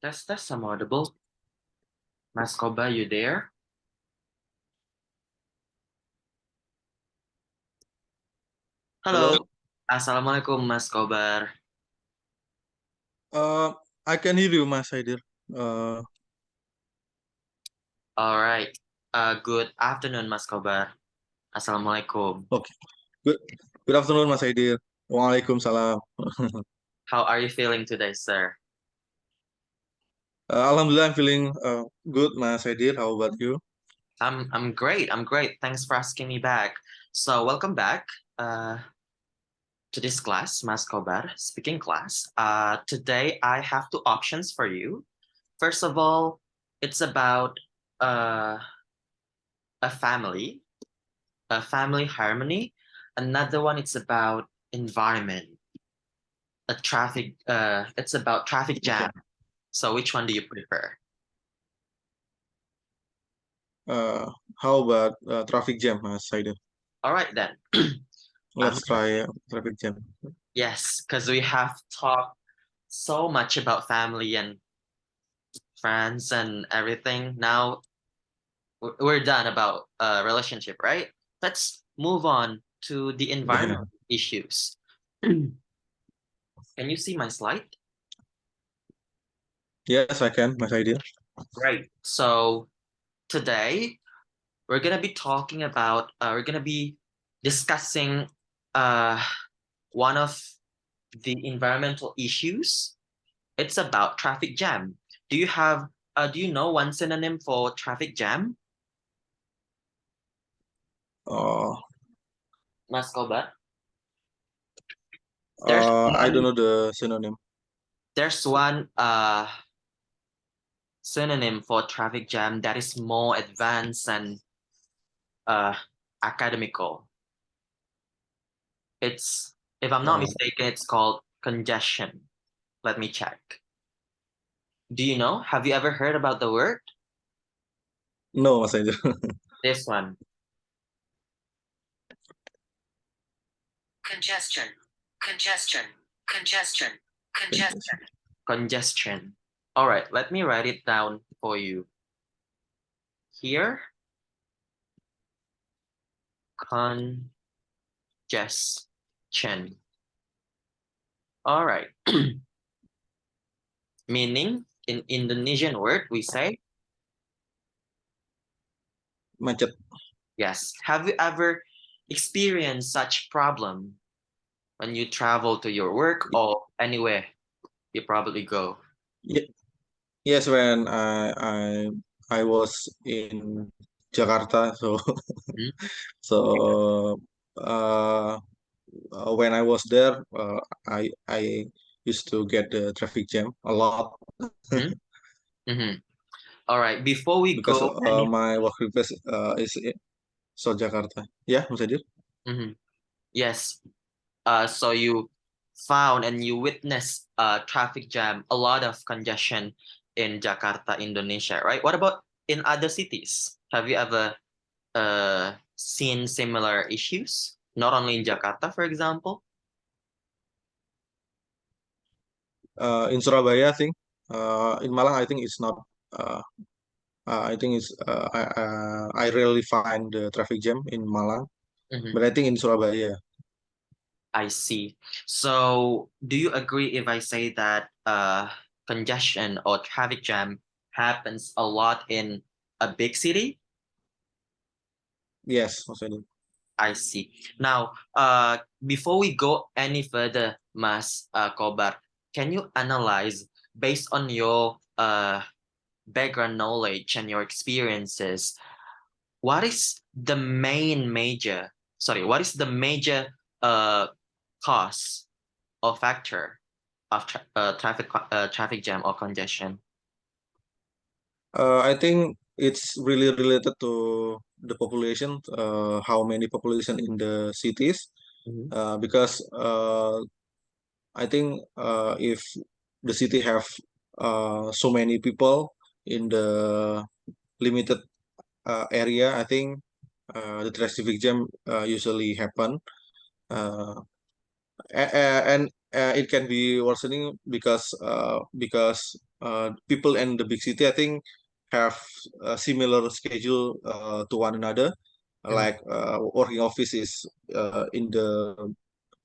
That's I'm audible. Mas Koba, you there? Hello. Halo. Assalamualaikum Mas Kobar. I can hear you, Mas Haidir. Uh, All right. Good afternoon Mas Kobar. Assalamualaikum. okay. Good. Good afternoon, Mas Haidir. Waalaikumsalam. How are you feeling today, sir? Alhamdulillah, I'm feeling good, Mas Haidir. How about you? I'm great. I'm great. Thanks for asking me back. So welcome back uh, to this class, Mas Kobar, speaking class. Today I have two options for you. First of all, it's about uh, a family harmony. Another one, it's about environment, it's about traffic Okay. jam. So which one do you prefer? Uh, how about traffic jam, Mas Haidir? All right then. Let's try traffic jam. Yes, because we have talked so much about family and friends and everything. Now we're done about relationship, right? Let's move on to the Yeah. environment issues. Can you see my slide? Yes, I can, Mas Haidir. Right. So today we're gonna be discussing uh one of the environmental issues. It's about traffic jam. Do you know one synonym for traffic jam, Uh, Mas Kobar? There's I don't one know the synonym. there's one synonym for traffic jam that is more advanced and uh academical. It's, if I'm not Uh, mistaken, it's called congestion. Let me check. Do you know? Have you ever heard about the word? no, Mas Haidir. This one. Congestion, congestion, congestion, congestion. Congestion. All right, let me write it down for you. Here, congestion. All right. Meaning, in Indonesian word, we say, Macet. yes. Have you ever experienced such problem when you travel to your work or anywhere you probably go? Ye- Yes, when I was in Jakarta, so Mhm. so uh, when I was there, I used to get the traffic jam a lot Mhm. Mhm. All right. Before we because go any, my work place is in so Jakarta. Yeah, Mas Adir? Mhm. Yes. So you found and you witnessed traffic jam, a lot of congestion in Jakarta, Indonesia, right? What about in other cities? Have you ever seen similar issues? Not only in Jakarta, for example. In Surabaya, I think. In Malang, I think it's not. Uh, I think it's. I rarely find the traffic jam in Malang, Mhm. but I think in Surabaya. I see. So, do you agree if I say that congestion or traffic jam happens a lot in a big city? Yes, Mas Adir. I see. Now, before we go any further, Mas Kobar, can you analyze based on your background knowledge and your experiences, what is the major uh, cause or factor of traffic jam or congestion? I think it's really related to the population, how many population in the cities, Mhm. because I think if the city have so many people in the limited area, I think the traffic jam usually happen, uh, and it can be worsening because people in the big city, I think, have a similar schedule to one another. Like working office is in the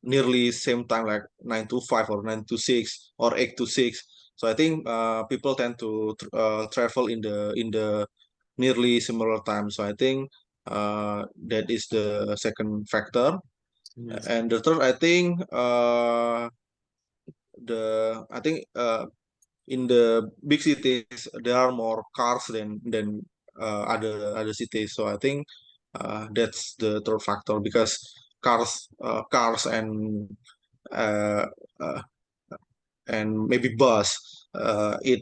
nearly same time, like 9 to 5 or 9 to 6 or 8 to 6. So I think people tend to travel in the nearly similar time. So I think that is the second factor. Mhm. And the third, I think in the big cities there are more cars than other cities. So I think that's the third factor, because cars uh, uh, and maybe bus, it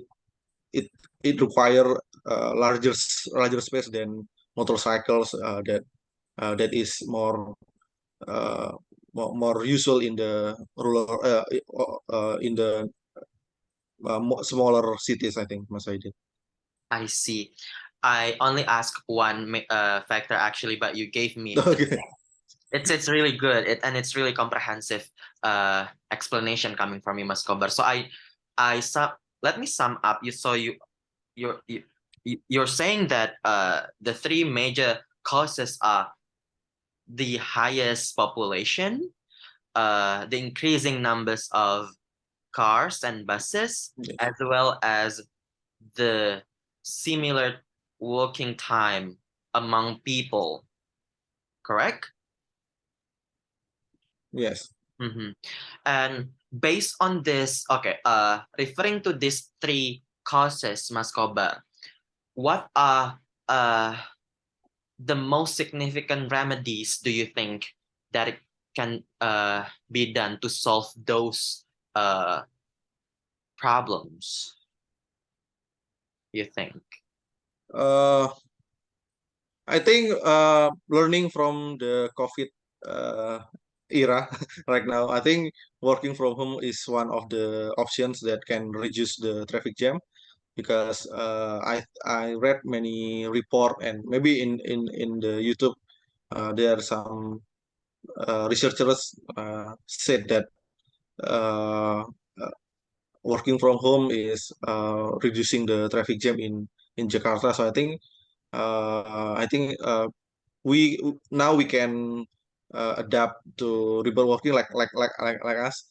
it it require larger space than motorcycles, that is uh, more usual in the rural in the smaller cities, I think, Mas Aidil. I see. I only asked one factor actually, but you gave me Okay. it's really good and it's really comprehensive explanation coming from you, Mas Kobar. So let me sum up. You're you, you're saying that the three major causes are the highest population, the increasing numbers of cars and buses, Yes. as well as the similar working time among people, correct? Yes. Mm-hmm. And based on this, okay, referring to these three causes, Mas Kobar, what are the most significant remedies do you think that it can be done to solve those problems, you think? Uh, I think learning from the COVID uh, era right now, I think working from home is one of the options that can reduce the traffic jam, because I read many report, and maybe in the YouTube there are some researchers said that uh, working from home is reducing the traffic jam in Jakarta. So I think we now we can adapt to remote working, like us.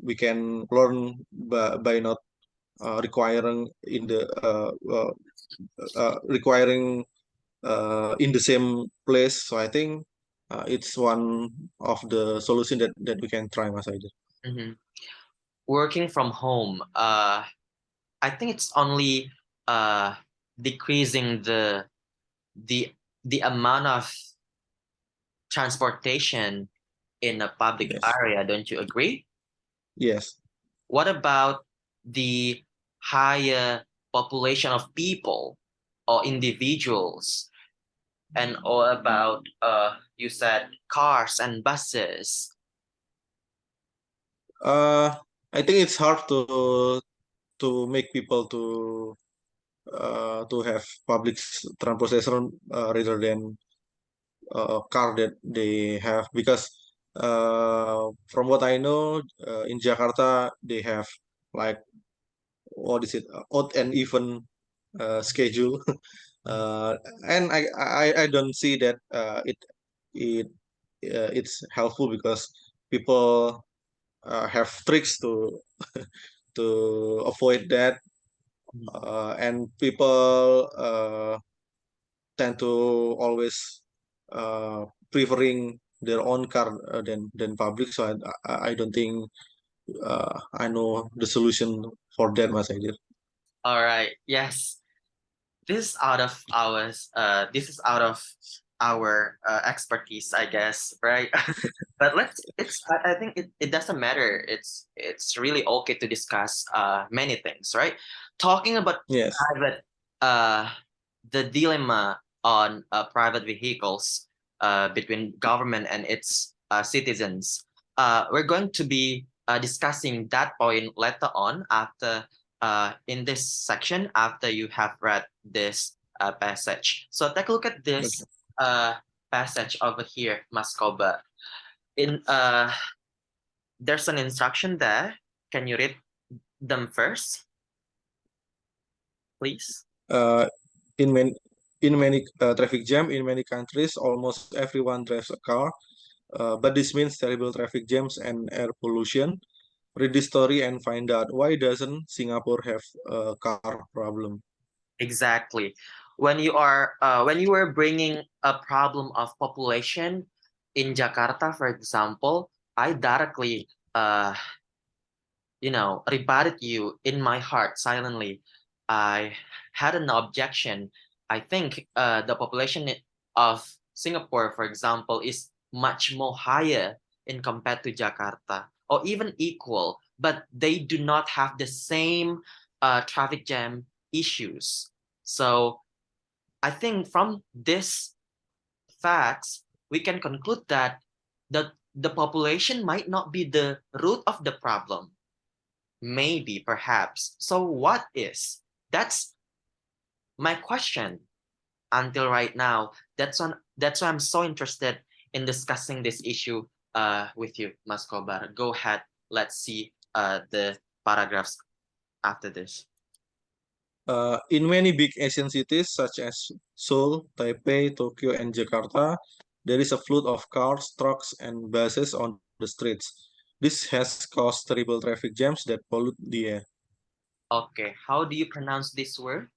We can learn by not requiring in the same place. So I think it's one of the solution that we can try, Mas Aidil. Mhm. Working from home, I think it's only uh, decreasing the the amount of transportation in a public Yes. area. Don't you agree? Yes. What about the higher population of people or individuals, and or about you said cars and buses? Uh, I think it's hard to make people to have public transportation rather than car that they have, because from what I know, in Jakarta they have, like, what is it, odd and even schedule. uh, and I don't see that it it's helpful, because people have tricks to avoid that, and people tend to always preferring their own car than public. So I don't think I know the solution for that, Mas Aidir. All right. Yes. This is out of our expertise, I guess, right? But I think it doesn't matter. It's really okay to discuss many things, right? Talking about Yes. private uh the dilemma on private vehicles between government and its citizens. We're going to be discussing that point later on after in this section after you have read this passage. So take a look at this Okay. passage over here, Maskoba. In there's an instruction there. Can you read them first? please? Uh, in many traffic jam in many countries, almost everyone drives a car. But this means terrible traffic jams and air pollution. Read the story and find out why doesn't Singapore have a car problem? Exactly. When you were bringing a problem of population in Jakarta, for example, I directly rebutted you in my heart silently. I had an objection. I think the population of Singapore, for example, is much more higher in compared to Jakarta, or even equal, but they do not have the same traffic jam issues. So I think from this facts, we can conclude that the population might not be the root of the problem. Maybe, perhaps. So what is? That's my question until right now. That's why I'm so interested in discussing this issue with you, Mas Kobar. Go ahead. Let's see the paragraphs after this. In many big Asian cities such as Seoul, Taipei, Tokyo, and Jakarta, there is a flood of cars, trucks, and buses on the streets. This has caused terrible traffic jams that pollute the air. Okay, how do you pronounce this word?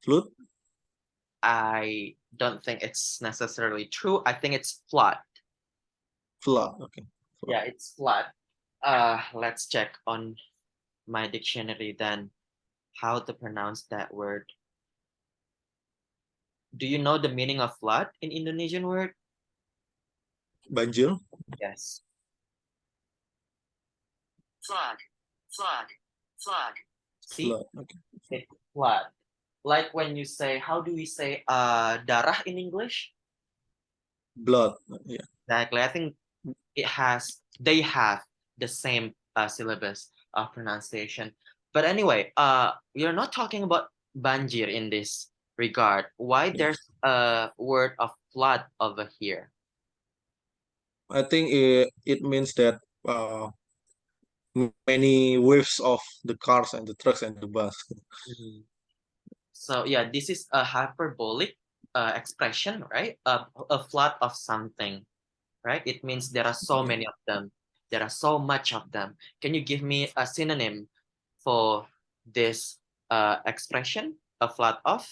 Flood? I don't think it's necessarily true. I think it's flood. Flood. Okay. Flood. Yeah, it's flood. Let's check on my dictionary then how to pronounce that word. Do you know the meaning of flood in Indonesian word? Banjir? Yes. Flood. Flood. Flood. See? Flood. Okay. It's flood. Like when you say, how do we say darah in English? Blood. Yeah. Exactly. I think they have the same syllabus of pronunciation. But anyway, we are not talking about banjir in this regard. Why Yes. there's a word of flood over here? I think it means that many waves of the cars and the trucks and the bus. Mhm. So yeah, this is a hyperbolic expression, right? A flood of something, right? It means there are so Yeah. many of them. There are so much of them. Can you give me a synonym for this expression, a flood of?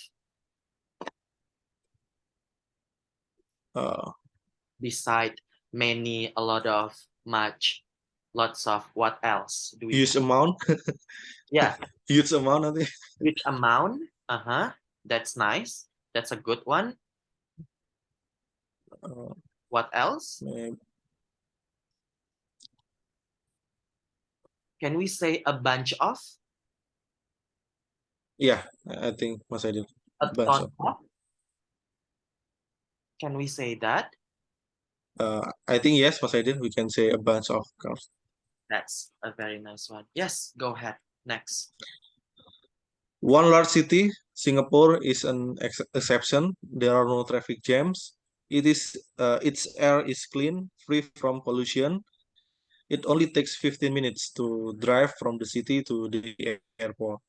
Uh, Beside many, a lot of, much, lots of, what else do we huge have? amount. Yeah, Huge amount, I think. which amount? Uh-huh. That's nice. That's a good one. Uh, What else? may- Can we say a bunch of? yeah, I think Mas Aidil. A Bunch ton of. of? Can we say that? I think yes, Mas Aidil, we can say a bunch of cars. That's a very nice one. Yes, go ahead. Next. One large city, Singapore, is an exception. There are no traffic jams. Its air is clean, free from pollution. It only takes 15 minutes to drive from the city to the airport.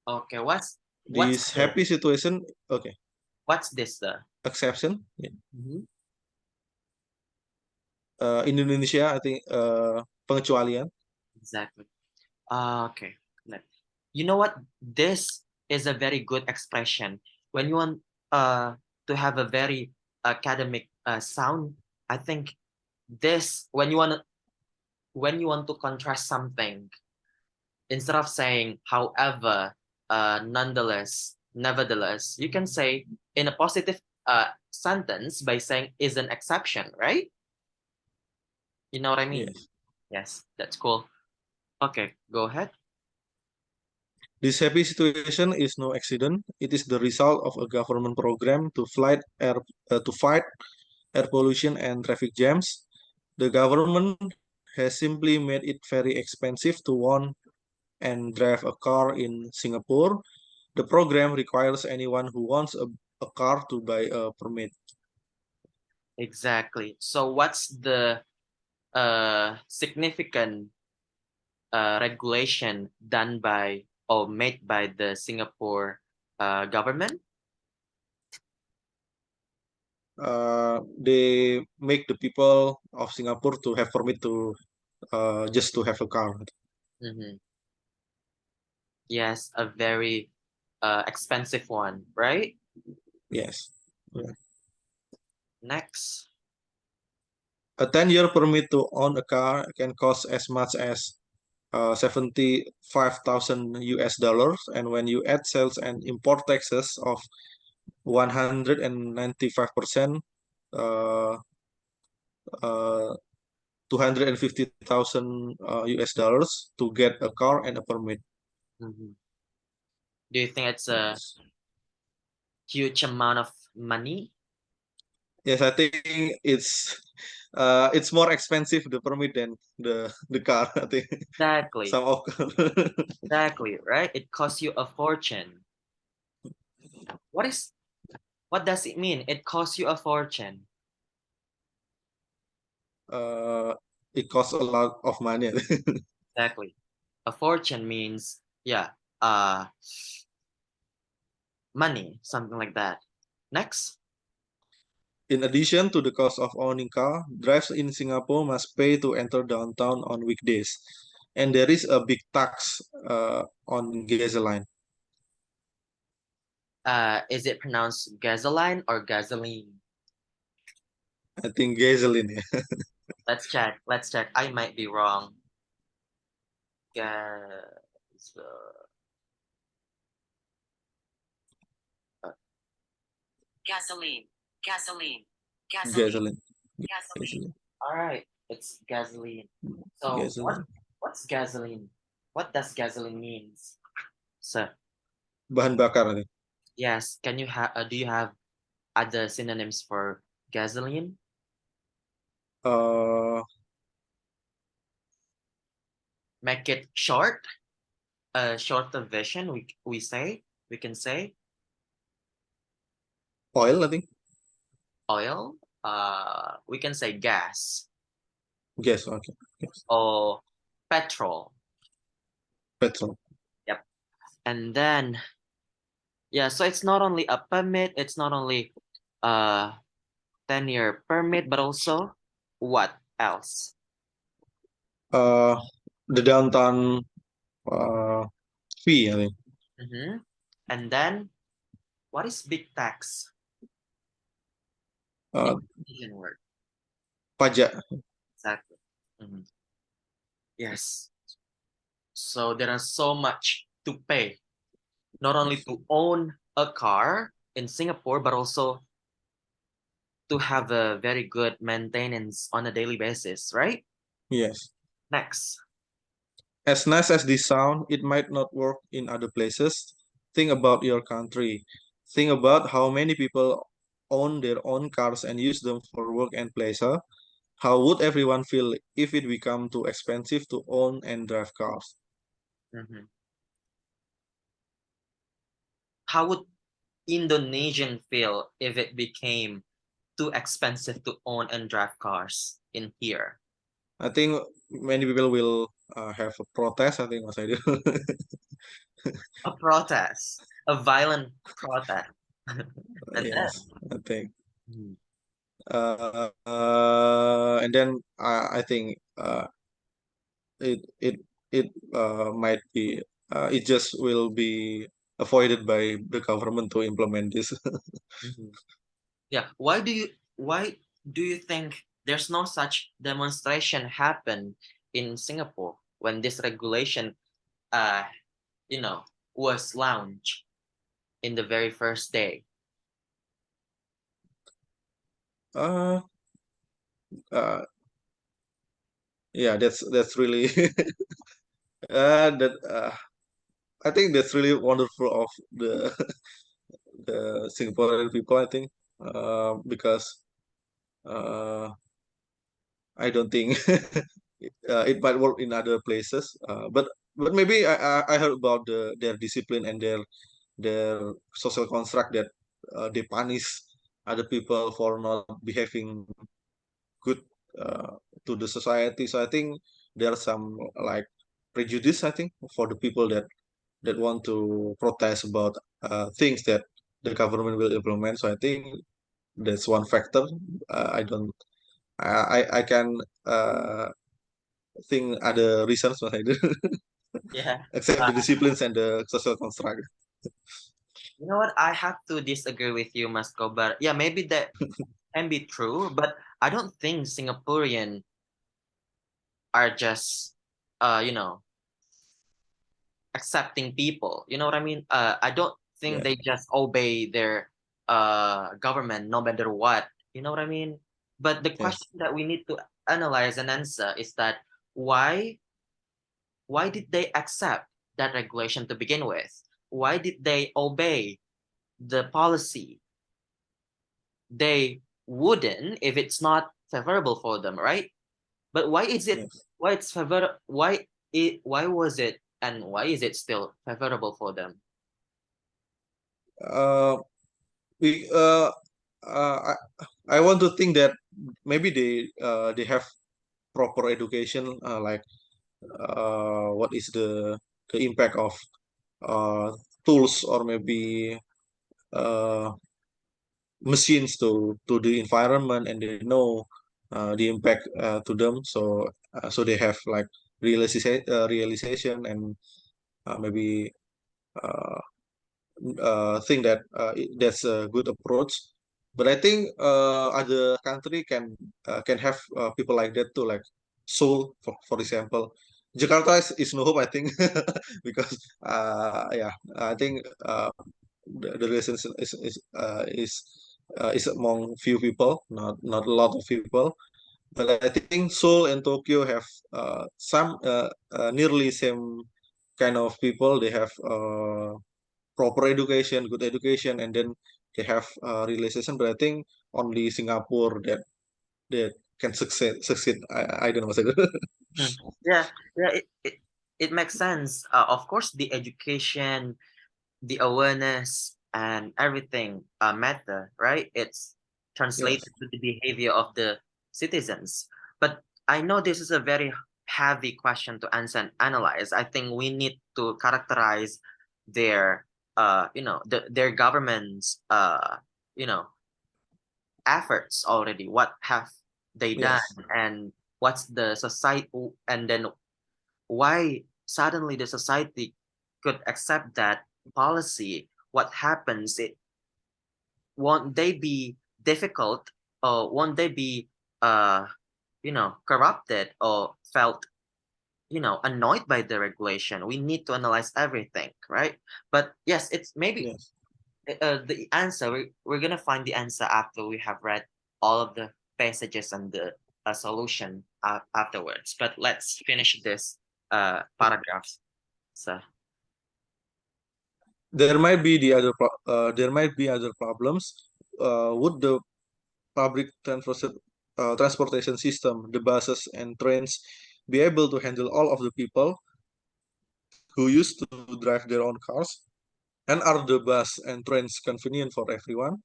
Okay, what's This the happy situation, okay, what's this the? exception. Yeah. Mhm. In Indonesia, I think pengecualian. Exactly. Okay. You know what? This is a very good expression. When you want to have a very academic sound, I think this when you want to contrast something, instead of saying however, nonetheless, nevertheless, you can say in a positive sentence by saying is an exception, right? You know what I mean? Yes. Yes, that's cool. Okay, go ahead. This happy situation is no accident. It is the result of a government program to fight air pollution and traffic jams. The government has simply made it very expensive to own and drive a car in Singapore. The program requires anyone who wants a car to buy a permit. Exactly. So what's the significant regulation done by or made by the Singapore government? They make the people of Singapore to have permit to just to have a car. Mm-hmm. Yes, a very expensive one, right? Yes. Yeah. Next. A 10-year permit to own a car can cost as much as 75,000 US dollars, and when you add sales and import taxes of 195%, uh, uh, 250,000 US dollars to get a car and a permit. Mm-hmm. Do you think it's a Yes. huge amount of money? Yes, I think it's more expensive the permit than the car. I think Exactly. some of Exactly, right? It costs you a fortune. What is what does it mean? It costs you a fortune. uh, it costs a lot of money. I think. Exactly. A fortune means, yeah, uh money, something like that. Next. In addition to the cost of owning car, drivers in Singapore must pay to enter downtown on weekdays, and there is a big tax on gasoline. Is it pronounced gasoline or gasoline? I think gasoline. Yeah. Let's check. Let's check. I might be wrong. Gas. Uh, Gasoline. Gasoline. Gasoline. Gasoline. Gasoline. Gasoline. all right, it's gasoline. So Gasoline. what's gasoline? What does gasoline means? So Bahan bakar. I think. yes, do you have other synonyms for gasoline? Uh, Make it short, a shorter version. We can say oil. I think. oil. We can say gas Gas. Okay. Yes. or petrol. Petrol. Yep. And then yeah, so it's not only a permit, it's not only a 10-year permit, but also what else? Uh, the downtown uh, fee. I think. Mm-hmm. And then what is big tax? Uh, Indonesian word. pajak. Exactly. Mhm. Yes. So there are so much to pay, not only to own a car in Singapore, but also to have a very good maintenance on a daily basis, right? Yes. Next. As nice as this sound, it might not work in other places. Think about your country. Think about how many people own their own cars and use them for work and pleasure. How would everyone feel if it become too expensive to own and drive cars? Mhm. How would Indonesian feel if it became too expensive to own and drive cars in here? I think many people will have a protest. I think, as I do. A protest, a violent protest. And then, Yes, I think. mhm, And then I think it it it might be it just will be avoided by the government to implement this. mhm. Yeah, why do you think there's no such demonstration happen in Singapore when this regulation uh you know was launched in the very first day? uh, uh yeah, that's really that I think that's really wonderful of the the Singaporean people. I think because uh I don't think it might work in other places. But maybe I heard about their discipline and their social construct that they punish other people for not behaving good to the society. So I think there are some like prejudice. I think for the people that that want to protest about things that the government will implement. So I think that's one factor. I don't. I can think other reasons, but I do Yeah. except Uh, the disciplines and the social construct. you know what? I have to disagree with you, Masko, but yeah, maybe that can be true, but I don't think Singaporean are just you know, accepting people. You know what I mean? I don't think Yeah. they just obey their government no matter what. You know what I mean? But the Yes. question that we need to analyze and answer is that why why did they accept that regulation to begin with? Why did they obey the policy? They wouldn't if it's not favorable for them, right? But Yes. why was it and why is it still favorable for them? Uh, we I, I want to think that maybe they have proper education, like what is the impact of uh, tools or maybe uh, machines to the environment, and they know the impact to them. So they have like realization and maybe uh, think that that's a good approach. But I think other country can have people like that too, like Seoul, for example. Jakarta is no hope, I think, because yeah, I think the reason is among few people, not a lot of people. But I think Seoul and Tokyo have some nearly same kind of people. They have proper education, good education, and then they have realization. But I think only Singapore that can succeed. I don't know what I do. Hmm. Yeah, yeah, it makes sense. Of course, the education, the awareness, and everything matter, right? It's Yes, translated to the behavior of the citizens. But I know this is a very heavy question to answer and analyze. I think we need to characterize their, their government's, you know, efforts already. What have they done, yes, and what's the society, and then why suddenly the society could accept that policy. What happens, it won't they be difficult, or won't they be uh corrupted or felt annoyed by the regulation? We need to analyze everything, right? But yes, it's maybe yes. the answer, we're gonna find the answer after we have read all of the passages and the solution afterwards. But let's finish this paragraphs. So There might be there might be other problems. Would the public transportation system, the buses and trains, be able to handle all of the people who used to drive their own cars? And are the bus and trains convenient for everyone?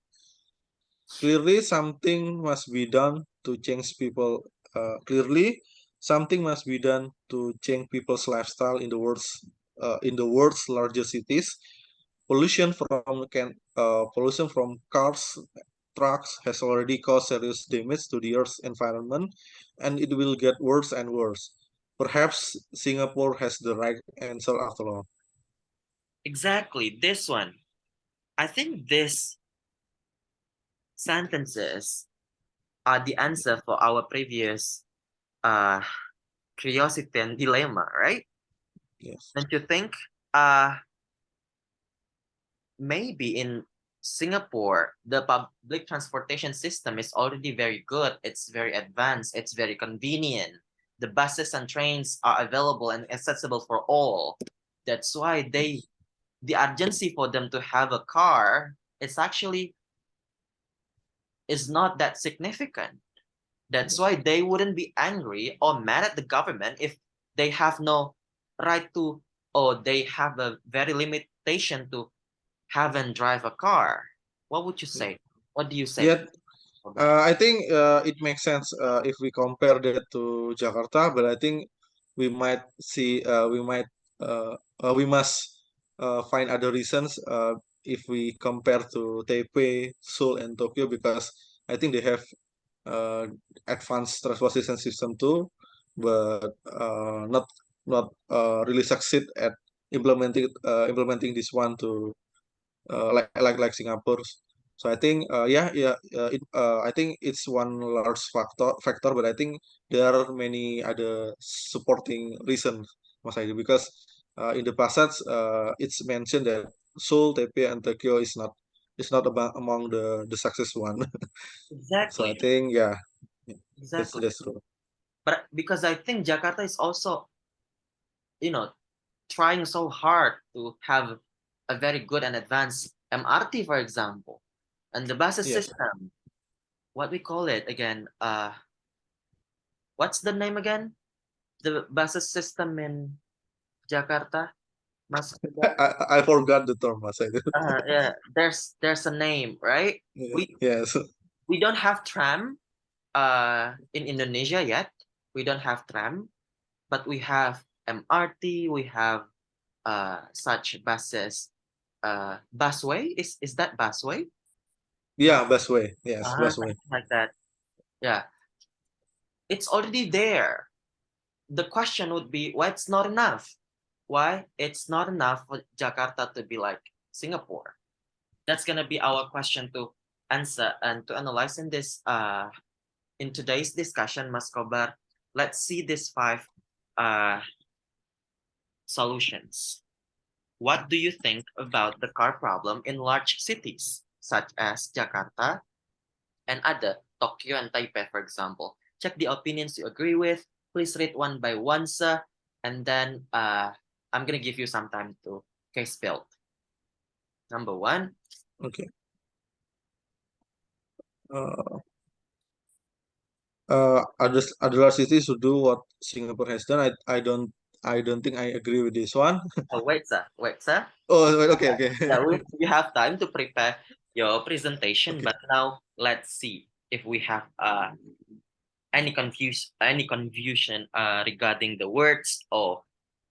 Clearly, something must be done to change people. Clearly, something must be done to change people's lifestyle in the world's largest cities. Pollution from cars, trucks has already caused serious damage to the Earth's environment, and it will get worse and worse. Perhaps Singapore has the right answer after all. exactly this one. I think these sentences are the answer for our previous uh curiosity and dilemma, right? Yes, Don't you think? Uh Maybe in Singapore, the public transportation system is already very good. It's very advanced. It's very convenient. The buses and trains are available and accessible for all. That's why the urgency for them to have a car, it's actually is not that significant. That's why they wouldn't be angry or mad at the government if they have no right to, or they have a very limitation to have and drive a car. What would you yeah. say? What do you say Yet, for that? I think it makes sense if we compare that to Jakarta, but I think we might see we must find other reasons if we compare to Taipei, Seoul, and Tokyo, because I think they have uh, advanced transportation system too, but not really succeed at implementing this one to like Singapore. So I think I think it's one large factor, but I think there are many other supporting reasons, Mas Aidi, because in the passage it's mentioned that Seoul, Taipei, and Tokyo is not among the success one. So I Exactly, think yeah, that's exactly. that's true. But because I think Jakarta is also, you know, trying so hard to have a very good and advanced MRT, for example, and the bus Yeah, system. What we call it again? What's the name again? The bus system in Jakarta, Mas Kuda? I forgot the term, Mas Aidi. Yeah, there's a name, right? Yeah, We yes, we don't have tram in Indonesia yet. We don't have tram, but we have MRT. We have such buses. Busway, is that busway? No, yeah, Busway, yes, Busway. something like that. Yeah, it's already there. The question would be why it's not enough. Why it's not enough for Jakarta to be like Singapore? That's gonna be our question to answer and to analyze in today's discussion, Mas Kobar. Let's see these five uh, solutions. What do you think about the car problem in large cities such as Jakarta and other Tokyo and Taipei, for example? Check the opinions you agree with. Please rate one by one, sir. And then I'm gonna give you some time to case build. Number one. Okay. Uh, other cities to do what Singapore has done. I don't think I agree with this one. Oh, wait, sir. Wait, sir. Oh, okay, okay, Yeah, we have time to prepare your presentation, okay. but now let's see if we have any confusion regarding the words or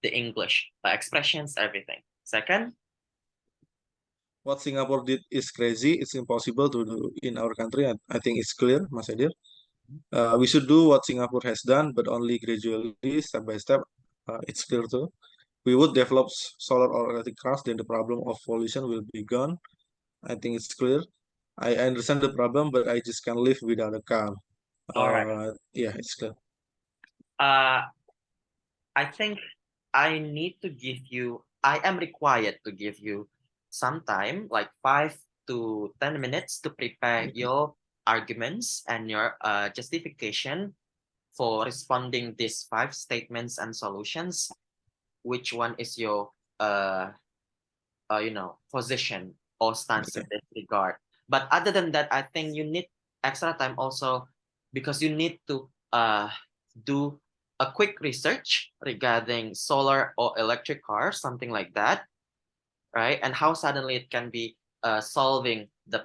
the English expressions, everything. Second, What Singapore did is crazy. It's impossible to do in our country. I think it's clear, Mas Edir. We should do what Singapore has done, but only gradually, step by step. It's clear too. We would develop solar or electric cars, then the problem of pollution will be gone. I think it's clear. I understand the problem, but I just can't live without a car. all right. Yeah, it's clear. Uh, I think I am required to give you some time, like 5 to 10 minutes, to prepare Okay. your arguments and your justification for responding these five statements and solutions. Which one is your uh, position or stance in Okay. this regard? But other than that, I think you need extra time also because you need to do a quick research regarding solar or electric cars, something like that, right? And how suddenly it can be solving the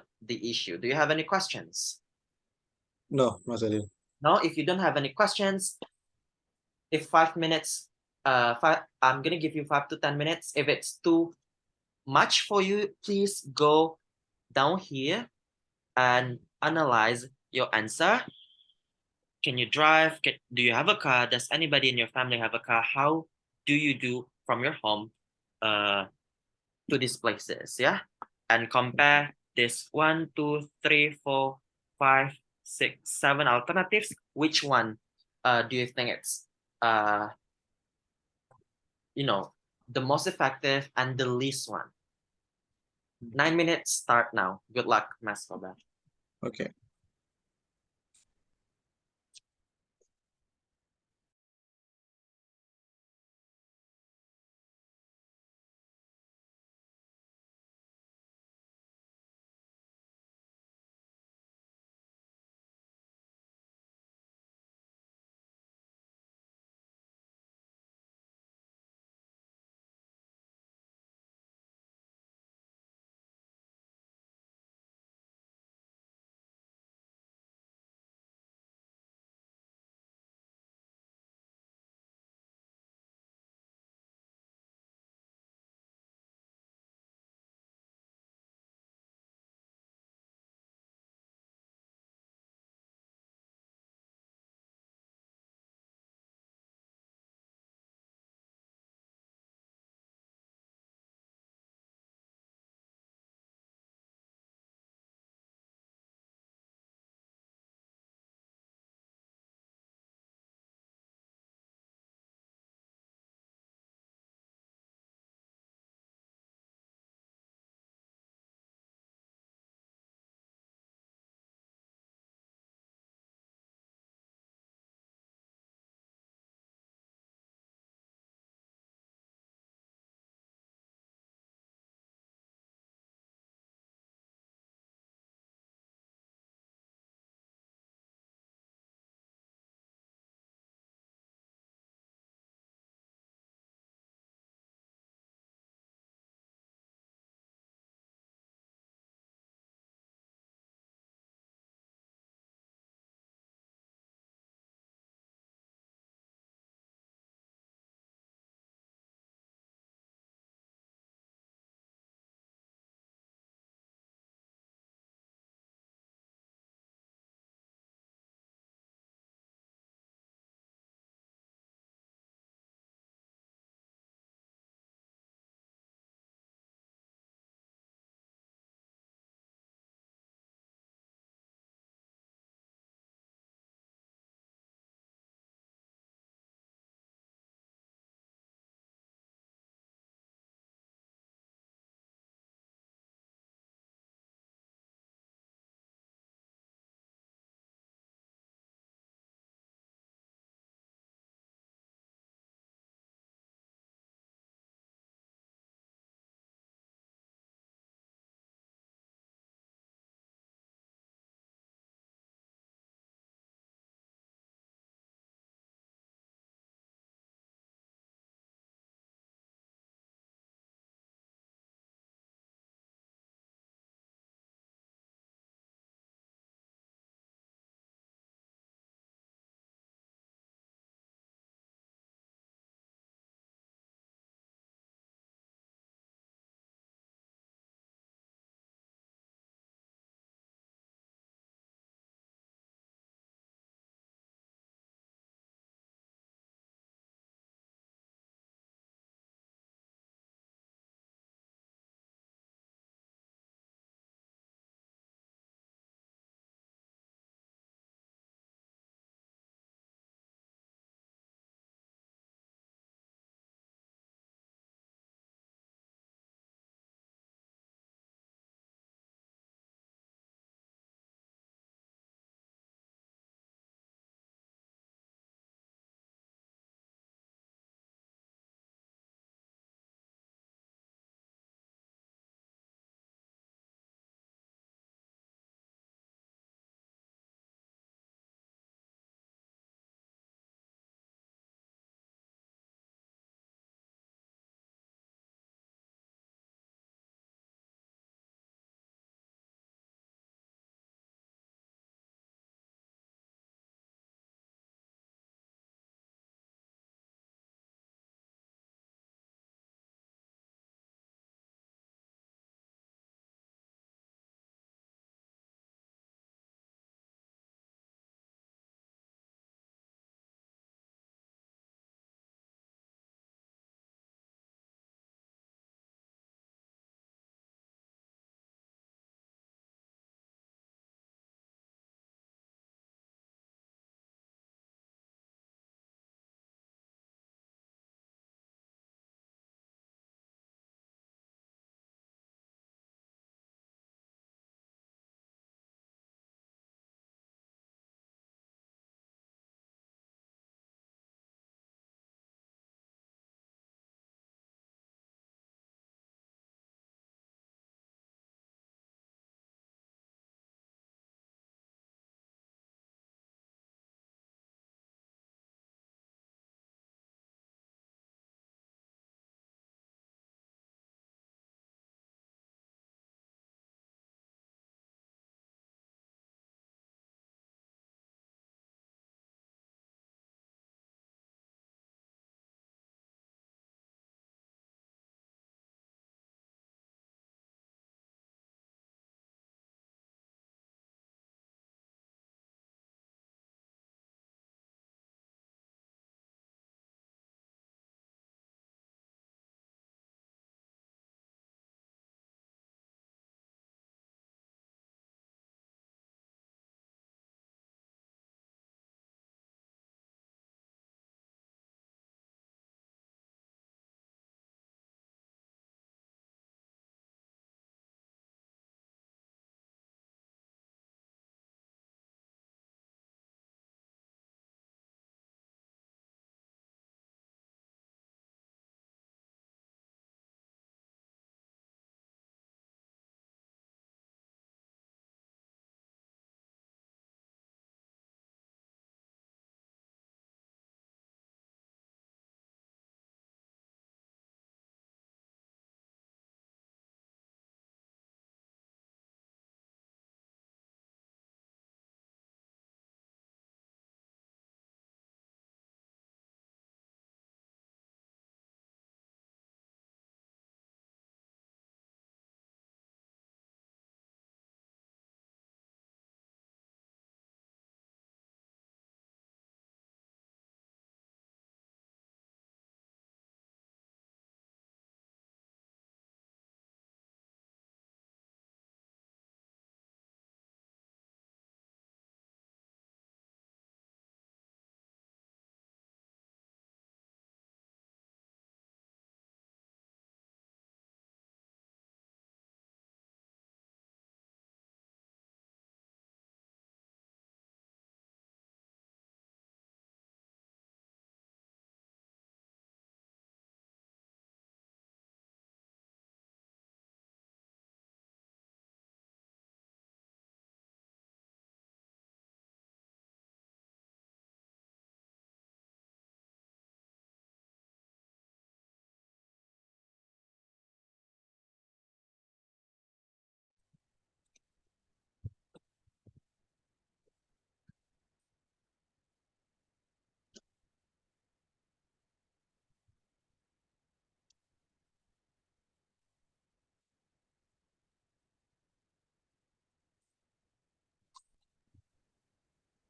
issue. Do you have any questions? No, Mas Edir. No, if you don't have any questions, if 5 minutes, I'm gonna give you 5 to 10 minutes. If it's too much for you, please go down here and analyze your answer. Can you drive? Do you have a car? Does anybody in your family have a car? How do you do from your home uh, to these places? Yeah. And compare this 1, 2, 3, 4, 5, 6, 7 alternatives. Which one do you think it's uh, the most effective and the least one? 9 minutes start now. Good luck, Mas Koba. Okay.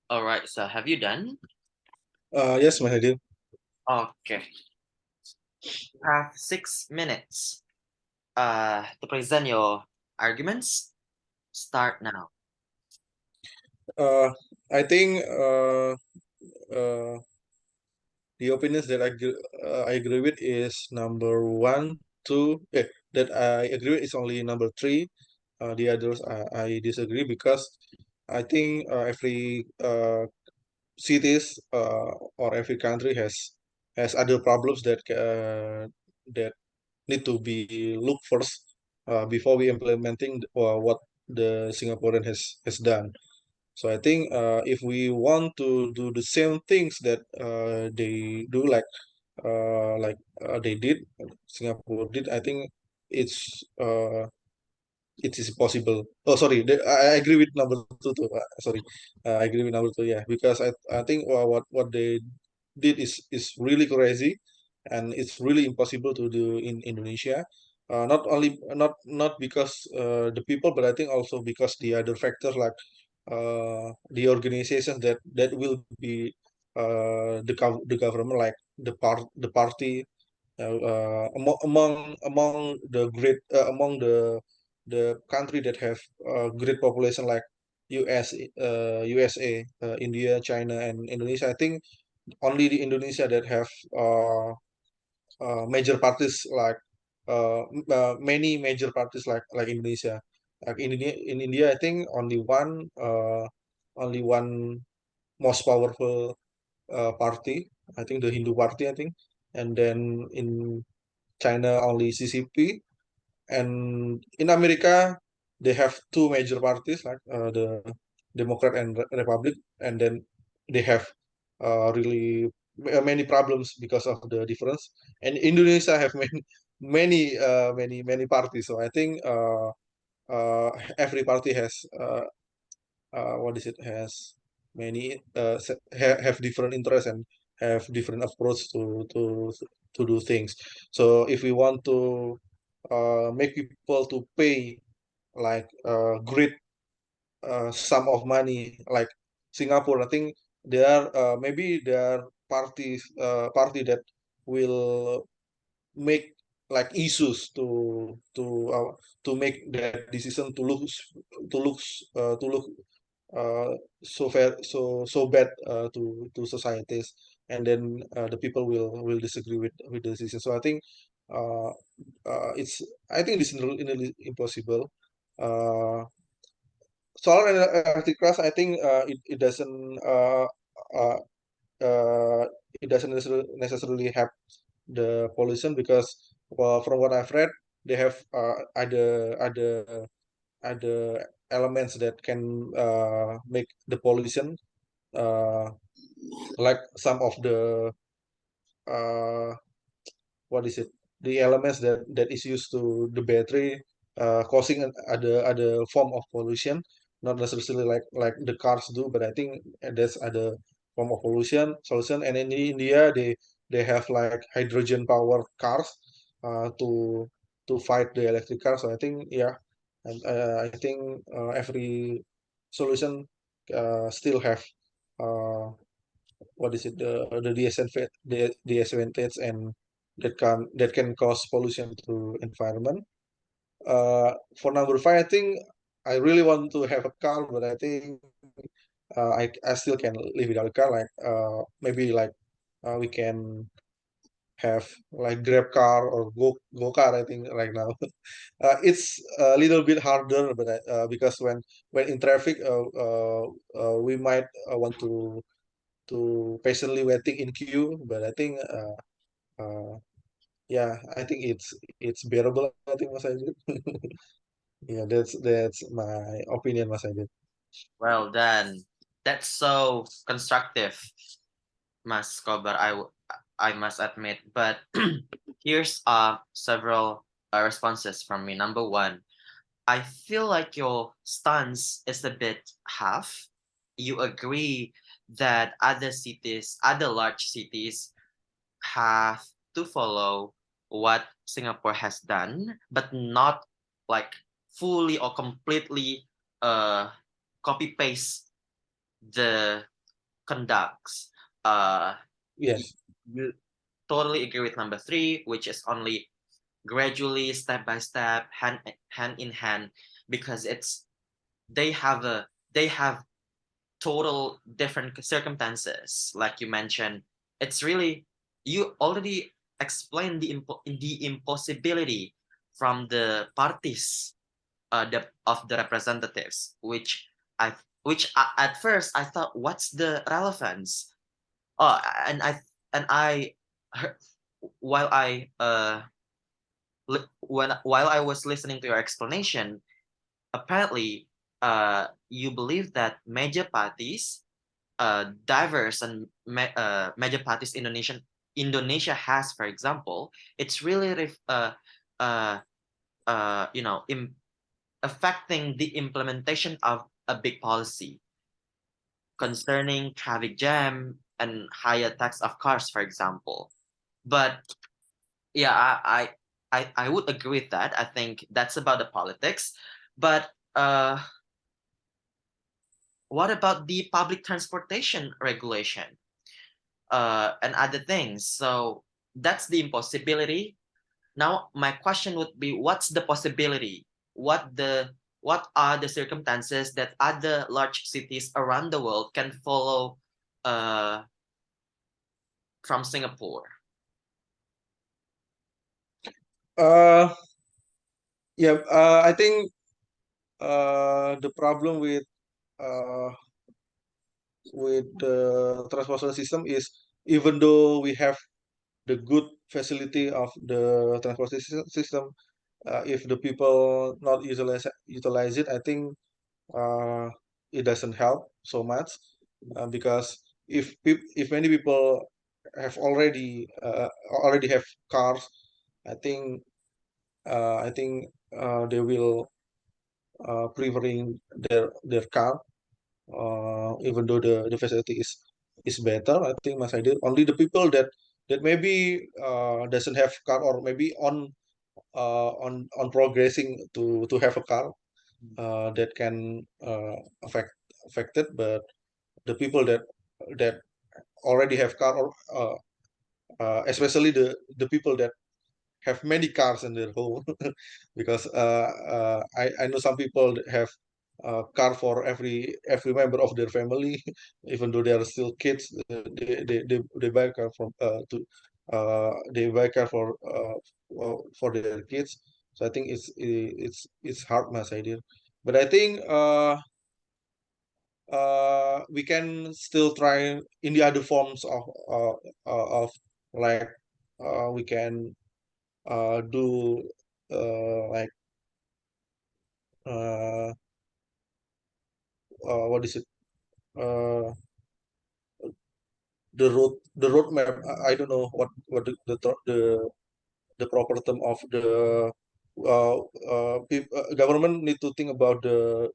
All right, so have you done? Yes, Mas Adil. Okay. You have 6 minutes to present your arguments. Start now. Uh, I think the opinions that I agree with is number one, two. That I agree with is only number three. The others I disagree because I think every cities or every country has other problems that need to be looked first before we implementing what the Singaporean has done. So I think if we want to do the same things that they do, they did, Singapore did, I think it's it is possible. Oh, sorry, I agree with number two too. Sorry, I agree with number two. Yeah, because I think what they did is really crazy, and it's really impossible to do in Indonesia. Not only not because the people, but I think also because the other factors like the organizations that will be the government, like the party among the great among the country that have great population like USA, India, China, and Indonesia. I think only the Indonesia that have major parties like many major parties like Indonesia. Like in India, I think only one most powerful party. I think the Hindu party. I think, and then in China only CCP, and in America they have two major parties like the Democrat and Republic, and then they have really many problems because of the difference. And Indonesia have many parties. So I think every party has what is it has many have different interests and have different approach to do things. So if we want to make people to pay like great sum of money like Singapore, I think there are maybe there are party that will make like issues to make that decision to look uh, so bad to societies, and then the people will disagree with the decision. So I think uh, it's I think it's nearly impossible. Uh, Solar and electric cars, I think uh, uh, it doesn't necessarily have the pollution because from what I've read, they have other elements that can make the pollution uh, like some of the uh, what is it the elements that is used to the battery causing other form of pollution, not necessarily like the cars do, but I think that's other form of pollution solution. And in India they have like hydrogen powered cars to fight the electric cars. So I think yeah, and I think every solution still have uh, what is it the disadvantage and that can cause pollution to environment. For number five, I think I really want to have a car, but I think I still can live without a car. Like maybe like we can have like Grab car or Go car. I think right now it's a little bit harder, but because when in traffic, we might want to patiently waiting in queue, but I think yeah, I think it's bearable. I think Mas Aidil. Yeah, that's my opinion, Mas Aidil. Well done. That's so constructive, Mas Kobar. I must admit. But here's several responses from me. Number one, I feel like your stance is a bit half. You agree that other large cities, have to follow what Singapore has done, but not like fully or completely copy paste the conducts. Uh, Yes. you totally agree with number three, which is only gradually, step by step, hand in hand, because they have total different circumstances. Like you mentioned, it's really, you already explained the impossibility from the parties, of the representatives, I at first I thought, what's the relevance? Oh, and I heard, while I while I was listening to your explanation, apparently you believe that major parties, diverse and major parties Indonesia has, for example, it's really uh, you know, affecting the implementation of a big policy concerning traffic jam and higher tax of cars, for example. But yeah, I would agree with that. I think that's about the politics. But what about the public transportation regulation, and other things? So that's the impossibility. Now, my question would be, what's the possibility? What are the circumstances that other large cities around the world can follow uh, from Singapore? Uh, yeah. I think the problem uh, with the transportation system is, even though we have the good facility of the transportation system, if the people not utilize it, I think uh, it doesn't help so much, because if many people have already have cars, I think they will preferring their car, even though the facility is better. I think Mas Haidir, only the people that maybe doesn't have car, or maybe on progressing to have a car, that can affected. But the people that already have car, or especially the people that have many cars in their home, because I know some people that have a car for every member of their family, even though they are still kids. They buy a car they buy a car for their kids. So I think it's hard, Mas idea. But I think we can still try in the other forms of like, we can do like, uh, what is it, uh, the roadmap. I don't know what the proper term of the government need to think about the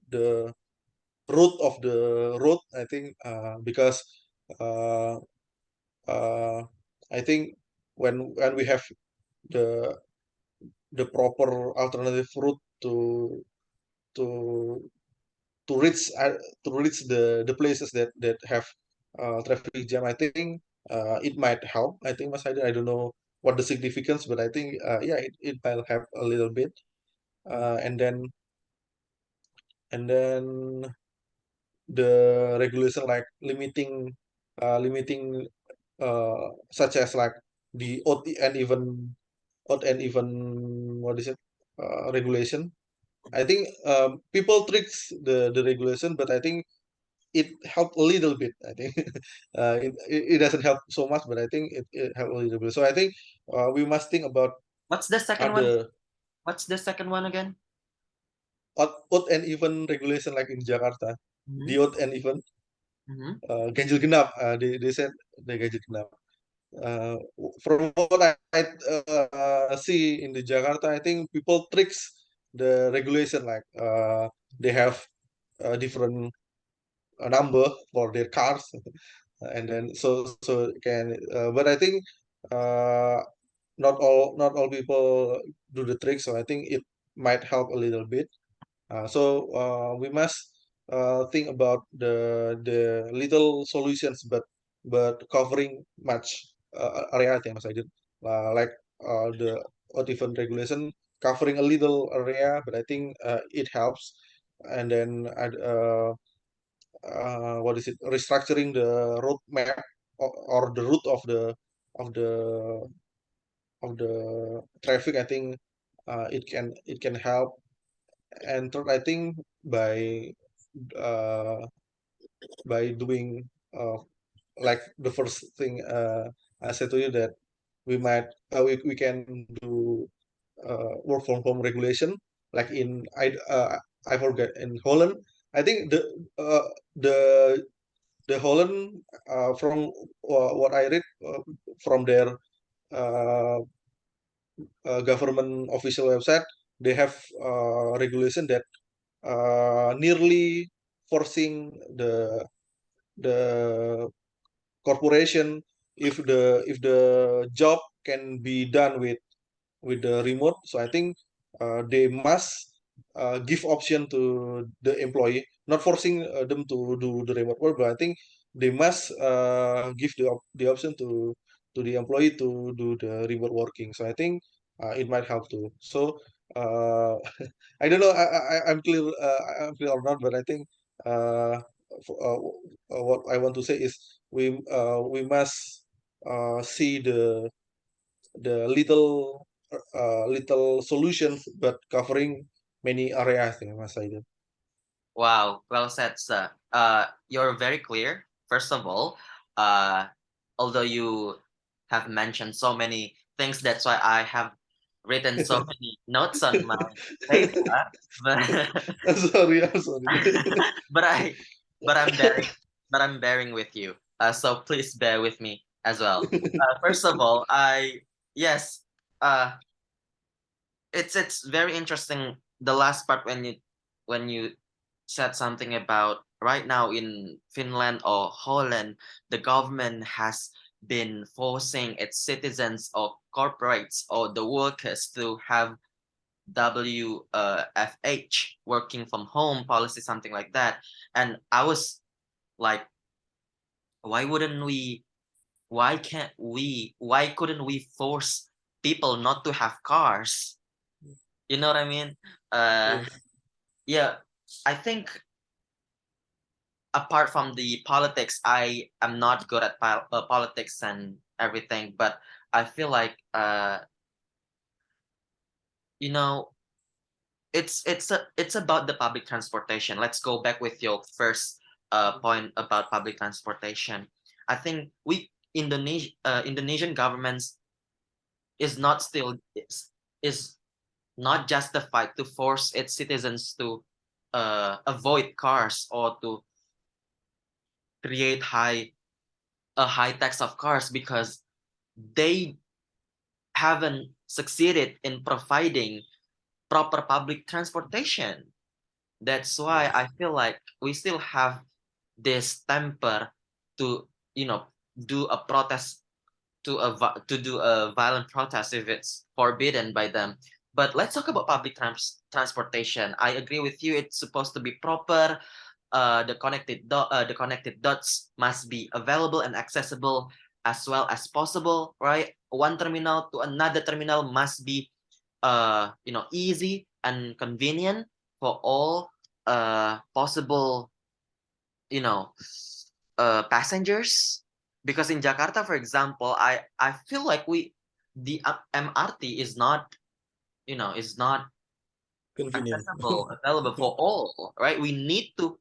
route of the road. I think because uh, uh, I think when we have the the proper alternative route to to reach the places that have traffic jam, I think it might help. I think, Mas Haider, I don't know what the significance, but I think yeah, it might help a little bit. And then the regulation like limiting such as like the odd and even, what is it, regulation. I think people tricks the regulation, but I think it helped a little bit. I think it doesn't help so much, but I think it helped a little bit. So I think we must think about What's the second one? other What's the second one again? odd and even regulation, like in Jakarta, Mm-hmm. the odd and even ganjil genap. They said the ganjil genap. Uh, from what I see in the Jakarta, I think people tricks the regulation, like they have a different number for their cars, and then so can. But I think uh, not all people do the trick, so I think it might help a little bit. So we must. think about the little solutions, but covering much area thing, Mas Aidil. Like the different regulation covering a little area, but I think it helps. And then what is it? Restructuring the roadmap or the route of the of the traffic. I think it can help. And third, I think uh, by doing like the first thing I said to you, that we can do work from home regulation, like in I forget, in Holland. I think uh, the Holland, from what I read from their uh, government official website, they have regulation that nearly forcing the corporation, if the job can be done with the remote. So I think they must give option to the employee, not forcing them to do the remote work, but I think they must give the option to the employee to do the remote working. So I think it might help too. So uh, I don't know. I'm clear or not, but I think uh, what I want to say is we must see the little solutions, but covering many areas, ya, Mas Aidil. Wow, well said, sir. You're very clear. First of all, although you have mentioned so many things, that's why I have written so many notes on my paper. But I'm sorry. but I but I'm bearing with you. So please bear with me as well. First of all, yes, uh, it's very interesting, the last part when you said something about right now in Finland or Holland, the government has been forcing its citizens or corporates or the workers to have WFH, working from home policy, something like that. And I was like, why wouldn't we? Why couldn't we force people not to have cars? You know what I mean? Uh, Yes. yeah, I think apart from the politics, I am not good at politics and everything, but I feel like you know, it's about the public transportation. Let's go back with your first point about public transportation. I think Indonesian governments is not still is not justified to force its citizens to avoid cars or to create high tax of cars, because they haven't succeeded in providing proper public transportation. That's why I Yes. feel like we still have this temper to, you know, do a protest, to do a violent protest if it's forbidden by them. But let's talk about public transportation. I agree with you. It's supposed to be proper. The connected dots must be available and accessible as well as possible, right? One terminal to another terminal must be easy and convenient for all possible, you know passengers. Because in Jakarta, for example, I feel like the MRT is not, is not Convenient. accessible, available for all, right? We need to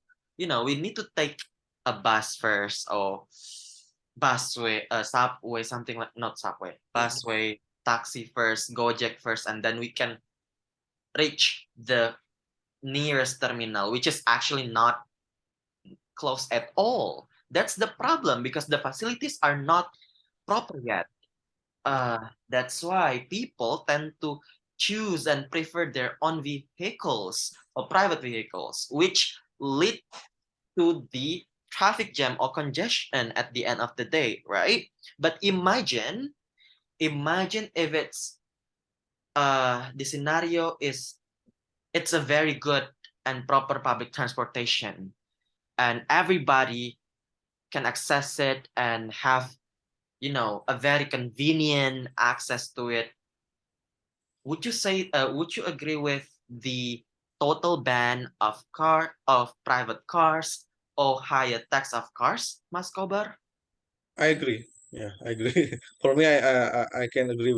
take a bus first, or busway, subway, something like, not subway, busway, taxi first, Gojek first, and then we can reach the nearest terminal, which is actually not close at all. That's the problem, because the facilities are not proper yet. That's why people tend to choose and prefer their own vehicles or private vehicles, which lead to the traffic jam or congestion at the end of the day, right? But imagine if the scenario is, it's a very good and proper public transportation, and everybody can access it and have, a very convenient access to it, would you agree with the total ban of private cars or higher tax of cars, Mas Kobar? I agree. Yeah, I agree. For me, I can agree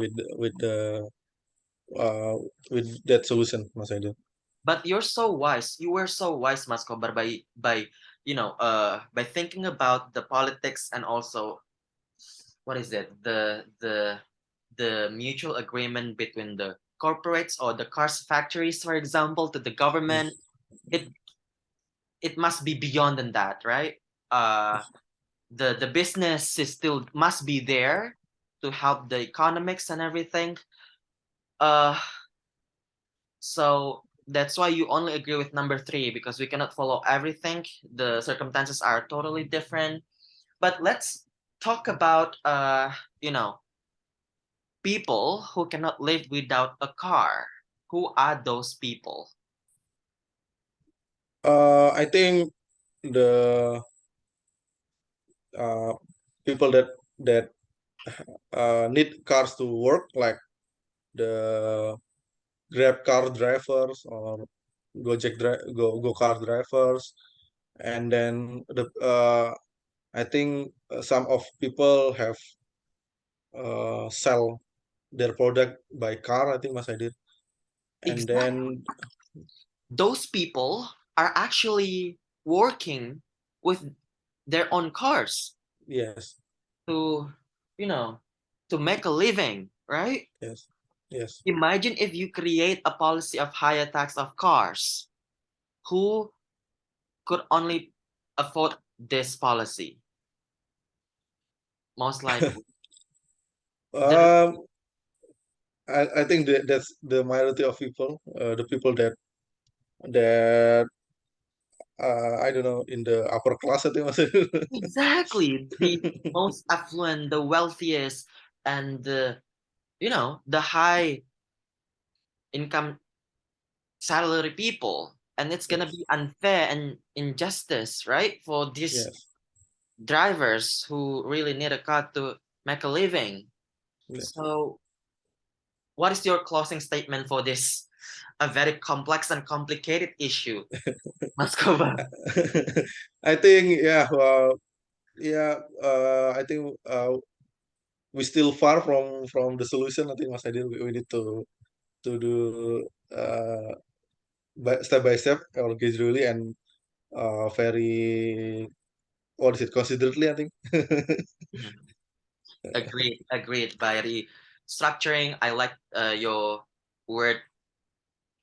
uh with that solution, Mas Aidil. But you're so wise. You were so wise, Mas Kobar, by thinking about the politics, and also, what is it, the mutual agreement between the corporates or the cars factories, for example, to the government. Yes. It it must be beyond than that, right? The business is still must be there to help the economics and everything. uh so that's why you only agree with number three, because we cannot follow everything. The circumstances are totally different. But let's talk about you know people who cannot live without a car. Who are those people? I think the uh people that need cars to work, like the Grab car drivers or Go car drivers, and then the I think some of people have sell their product by car. I think Mas I did, and Exactly. then Those people are actually working with their own cars yes, to, you know, to make a living, right? yes, yes. Imagine if you create a policy of higher tax of cars. Who could only afford this policy? Most likely. The, um, I think that's the majority of people, the people that I don't know, in the upper class, I think. Mas. exactly. The most affluent, the wealthiest, and the high income salary people. And it's gonna Yes, be unfair and injustice, right? For these yes, drivers who really need a car to make a living. yes. So, what is your closing statement for this a very complex and complicated issue, Maskova? I think, yeah, yeah, I think we still far from the solution. I think Mas Adil, we need to do step by step or gradually and very, what is it, considerately, I think. Mhm. Agreed. By restructuring, I like your word,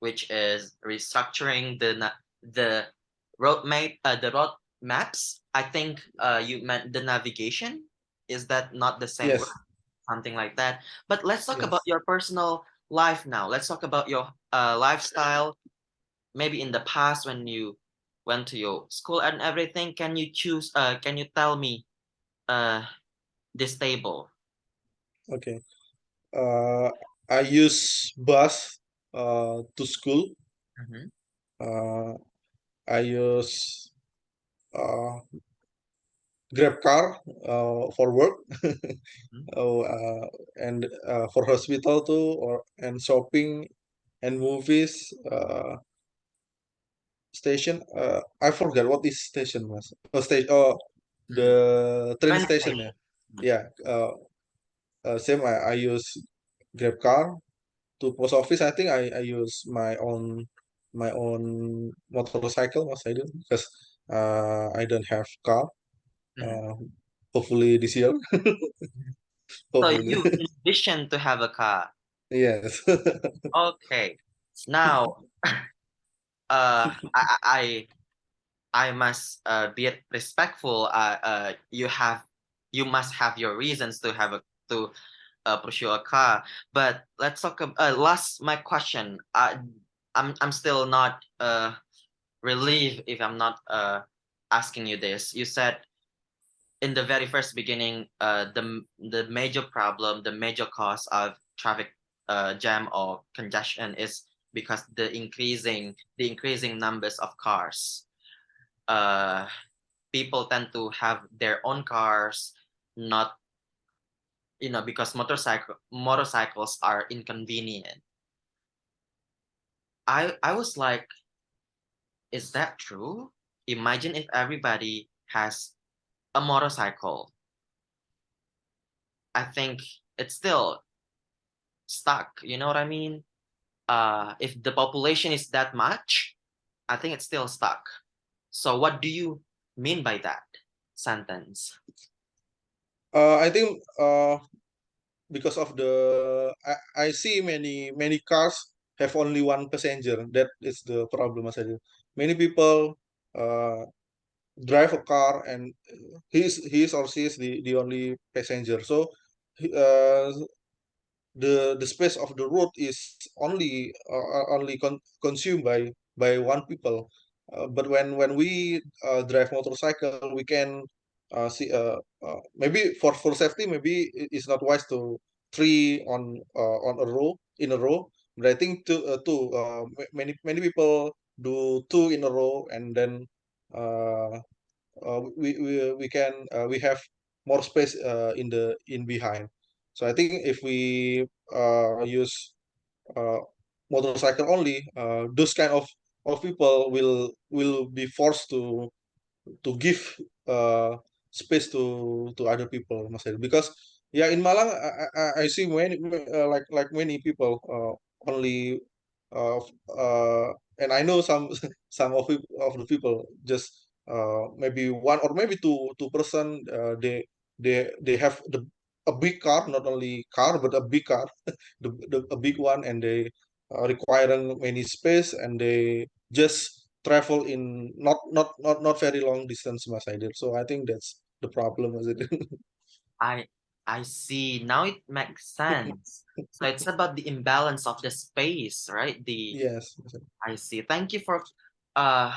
which is restructuring the road maps. I think you meant the navigation. Is that not the same word? Yes, Something like that. But let's talk about yes, your personal life now. Let's talk about your lifestyle. Maybe in the past when you went to your school and everything. Can you tell me uh this table? okay. Uh, I use bus to school. Mhm, Uh, I use uh, Grab car for work. mhm, Oh, and for hospital too, or and shopping and movies. Station. I forgot what is station was. Oh, station. Oh, mhm. the train Train station. Yeah, station. Mhm, yeah. Same. I use Grab car to post office. I think I use my own motorcycle. Mas I do, because I don't have car. mhm. Uh, hopefully this year. So Hopefully. you envision to have a car. Yes. Okay. Now, I must be respectful. You must have your reasons to have a to pursue a car. But let's talk. Last, my question. I'm still not relieved if I'm not asking you this. You said in the very first beginning, the major problem, the major cause of traffic jam or congestion is because the increasing numbers of cars. People tend to have their own cars, not because motorcycles are inconvenient. I was like, is that true? Imagine if everybody has a motorcycle. I think it's still stuck. You know what I mean? If the population is that much, I think it's still stuck. So what do you mean by that sentence? I think because of I see many cars have only one passenger. That is the problem, Mas Adil. Many people drive a car and he is or she is the only passenger. So uh, the space of the road is only consumed by one people. But when we drive motorcycle, we can see maybe for safety, maybe it's not wise to three on a row in a row. But I think many people do two in a row, and then uh, we have more space in behind. So I think if we use uh, motorcycle only, those kind of people will be forced to give uh, space to other people, Mas Heri. Because yeah, in Malang, I see like many people only uh, uh, and I know some some of the people just maybe one or maybe two person they have a big car, not only car but a big car, a big one, and they requiring many space, and they just travel in not very long distance, Mas Aidil. So I think that's the problem, is it? I I see. Now it makes sense. So it's about the imbalance of the space, right? Yes. Mas Aidil. I see. Thank you for uh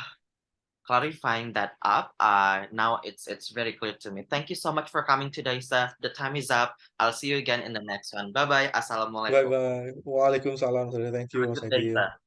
clarifying that up. Now it's very clear to me. Thank you so much for coming today, Seth. The time is up. I'll see you again in the next one. Bye bye. Bye Assalamualaikum. bye. Waalaikumsalam. Thank Have you, a Mas good day, Aidil. Seth.